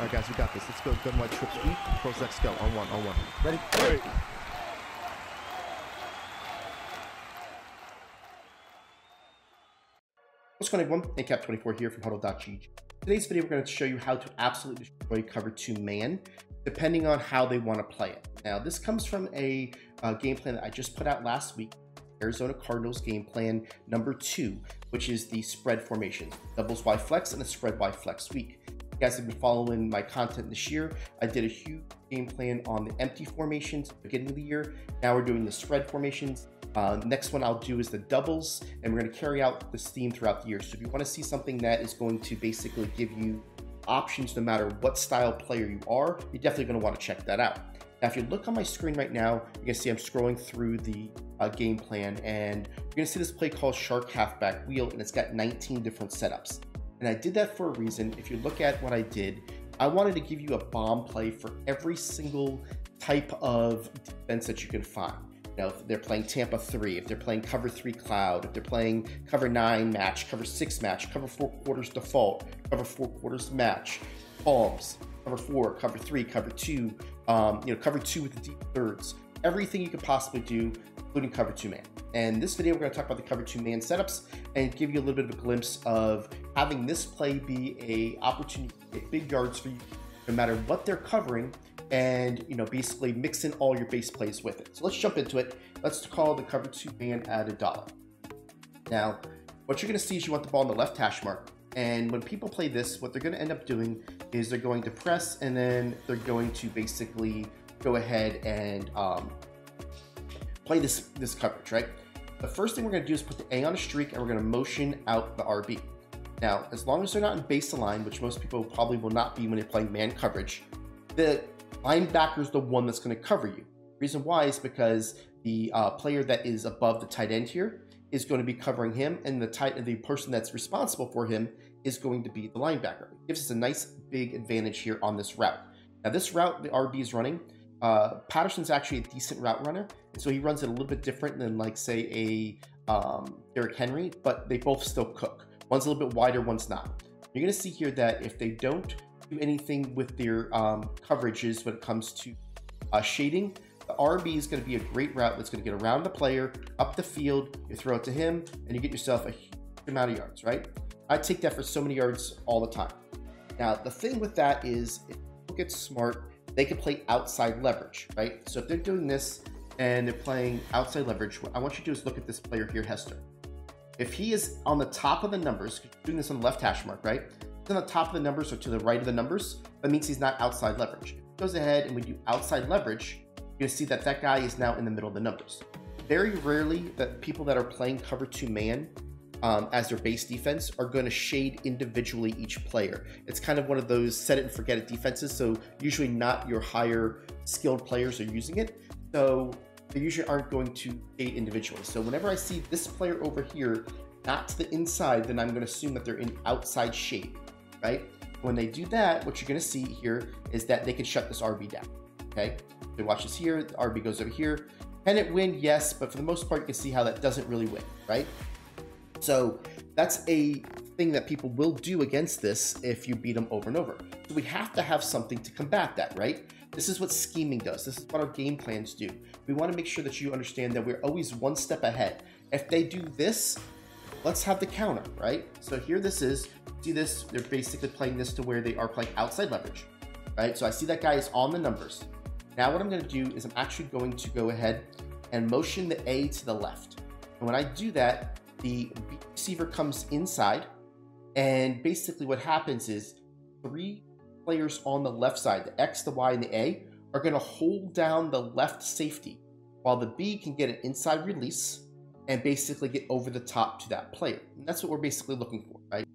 All right, guys, we got this. Let's go. Gun white trips weak. Pros X go. On one. On one. Ready? Hey. What's going on, everyone? Cap24 here from HuddleGG. Today's video, we're going to show you how to absolutely destroy cover 2 man, depending on how they want to play it. Now, this comes from a game plan that I just put out last week, Arizona Cardinals game plan number 2, which is the spread formation, doubles Y flex and a spread Y flex week. If you guys have been following my content this year, I did a huge game plan on the empty formations at the beginning of the year. Now we're doing the spread formations. Next one I'll do is the doubles, and we're going to carry out this theme throughout the year. So if you want to see something that is going to basically give you options no matter what style player you are, you're definitely going to want to check that out. Now, if you look on my screen right now, you can see I'm scrolling through the game plan, and you're going to see this play called Shark Halfback Wheel, and it's got 19 different setups. And I did that for a reason. If you look at what I did, I wanted to give you a bomb play for every single type of defense that you can find. You know, if they're playing Tampa 3, if they're playing cover 3 cloud, if they're playing cover 9 match, cover 6 match, cover 4 quarters default, cover 4 quarters match, palms, cover 4, cover 3, cover 2, cover 2 with the deep thirds, everything you could possibly do, including cover 2 man. And in this video, we're going to talk about the cover 2 man setups and give you a little bit of a glimpse of having this play be a opportunity to get big yards for you, no matter what they're covering, and basically mix in all your base plays with it. So let's jump into it. Let's call the cover 2 man at $1. Now, what you're going to see is you want the ball in the left hash mark. And when people play this, what they're going to end up doing is they're going to press, and then they're going to basically go ahead and play this coverage, right? The first thing we're going to do is put the A on a streak, and we're going to motion out the RB. Now, as long as they're not in base line, which most people probably will not be when they're playing man coverage, the linebacker is the one that's going to cover you. The reason why is because the player that is above the tight end here is going to be covering him, and the person that's responsible for him is going to be the linebacker. It gives us a nice big advantage here on this route. Now, this route the RB is running, Patterson's actually a decent route runner, and so he runs it a little bit different than, like, say, a Derrick Henry, but they both still cook. One's a little bit wider, one's not. You're going to see here that if they don't do anything with their coverages when it comes to shading, the RB is going to be a great route that's going to get around the player, up the field, you throw it to him, and you get yourself a huge amount of yards, right? I take that for so many yards all the time. Now, the thing with that is, if people get smart, they can play outside leverage, right? So if they're doing this and they're playing outside leverage, what I want you to do is look at this player here, Hester. If he is on the top of the numbers, doing this on the left hash mark, right? If he's on the top of the numbers or to the right of the numbers, that means he's not outside leverage. If he goes ahead and we do outside leverage, you're gonna see that that guy is now in the middle of the numbers. Very rarely that people that are playing cover 2 man as their base defense are going to shade individually each player. It's kind of one of those set it and forget it defenses, so usually not your higher skilled players are using it, so they usually aren't going to shade individually. So whenever I see this player over here not to the inside, then I'm going to assume that they're in outside shade, right? When they do that, what you're going to see here is that they can shut this RB down, okay? So watch this here, the RB goes over here. Can it win? Yes, but for the most part, you can see how that doesn't really win, right? So that's a thing that people will do against this if you beat them over and over. So we have to have something to combat that, right? This is what scheming does. This is what our game plans do. We want to make sure that you understand that we're always one step ahead. If they do this, let's have the counter, right? So here this is, see this, they're basically playing this to where they are playing outside leverage, right? So I see that guy is on the numbers. Now what I'm going to do is I'm actually going to go ahead and motion the A to the left. And when I do that, the B receiver comes inside, and basically what happens is 3 players on the left side, the X, the Y, and the A, are going to hold down the left safety, while the B can get an inside release and basically get over the top to that player. And that's what we're basically looking for, right?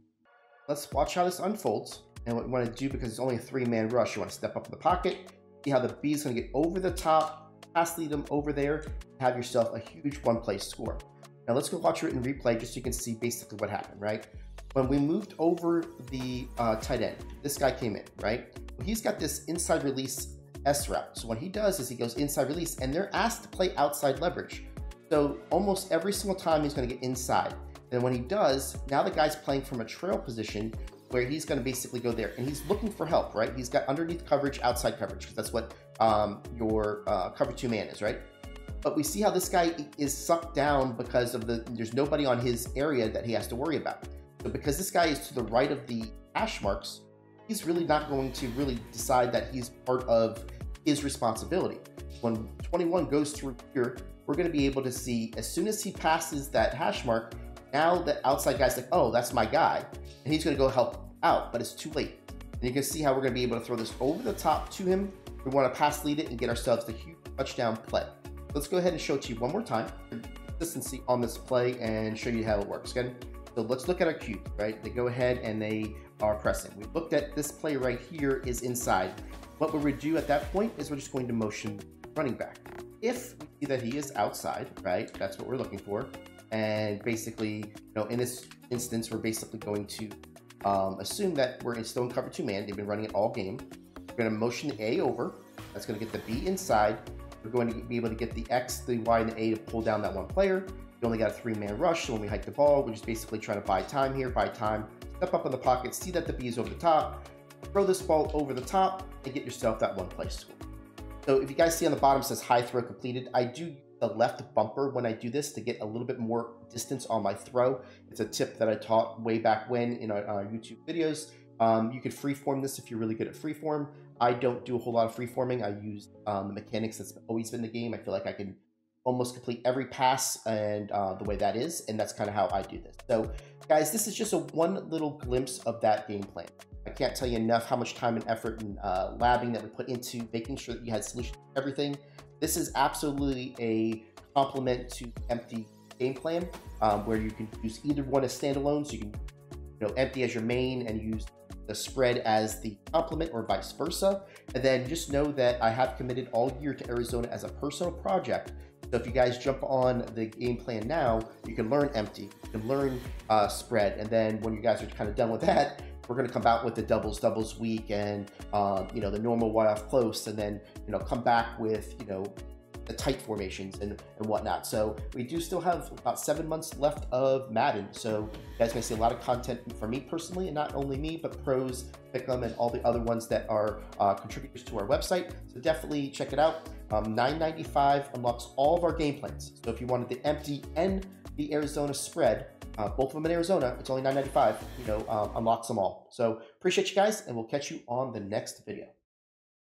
Let's watch how this unfolds. And what we want to do, because it's only a 3-man rush, you want to step up in the pocket, see how the B is going to get over the top, pass lead them over there, have yourself a huge one-play score. Now let's go watch it in replay just so you can see basically what happened, right? When we moved over the tight end, this guy came in, right? Well, he's got this inside release S route. So what he does is he goes inside release, and they're asked to play outside leverage. So almost every single time he's going to get inside. And when he does, now the guy's playing from a trail position, where he's going to basically go there, and he's looking for help, right? He's got underneath coverage, outside coverage, because that's what your cover 2 man is, right? But we see how this guy is sucked down because of there's nobody on his area that he has to worry about. So because this guy is to the right of the hash marks, he's really not going to really decide that he's part of his responsibility. When 21 goes through here, we're going to be able to see as soon as he passes that hash mark, now the outside guy's like, oh, that's my guy, and he's going to go help out, but it's too late. And you can see how we're going to be able to throw this over the top to him. We want to pass lead it and get ourselves the huge touchdown play. Let's go ahead and show it to you one more time, consistency on this play, and show you how it works. Again, so let's look at our cubes, right? They go ahead and they are pressing. We looked at this play right here is inside. What we would do at that point is we're just going to motion running back. If we see that he is outside, right, that's what we're looking for. And basically, in this instance, we're basically going to assume that we're still in cover 2 man. They've been running it all game. We're going to motion the A over. That's going to get the B inside. We're going to be able to get the X, the Y, and the A to pull down that one player. We only got a 3-man rush, so when we hike the ball, we're just basically trying to buy time here, buy time. Step up in the pocket, see that the B is over the top, throw this ball over the top, and get yourself that 1 play score. So if you guys see on the bottom, it says high throw completed. I do use the left bumper when I do this to get a little bit more distance on my throw. It's a tip that I taught way back when in our YouTube videos. You could freeform this if you're really good at freeform. I don't do a whole lot of freeforming. I use the mechanics that's always been the game. I feel like I can almost complete every pass and the way that is, and that's kind of how I do this. So guys, this is just one little glimpse of that game plan. I can't tell you enough how much time and effort and labbing that we put into making sure that you had solutions to everything. This is absolutely a complement to empty game plan, where you can use either one as standalone. So you can empty as your main and use the spread as the complement, or vice versa. And then just know that I have committed all year to Arizona as a personal project. So if you guys jump on the game plan now, you can learn empty, you can learn spread, and then when you guys are kind of done with that, we're going to come out with the doubles week and the normal Y off close, and then come back with the tight formations and whatnot. So we do still have about 7 months left of Madden. So you guys may see a lot of content from me personally, and not only me, but pros, Pick'em, and all the other ones that are contributors to our website. So definitely check it out. $9.95 unlocks all of our game plans. So if you wanted the empty and the Arizona spread, both of them in Arizona, it's only $9.95, unlocks them all. So appreciate you guys, and we'll catch you on the next video.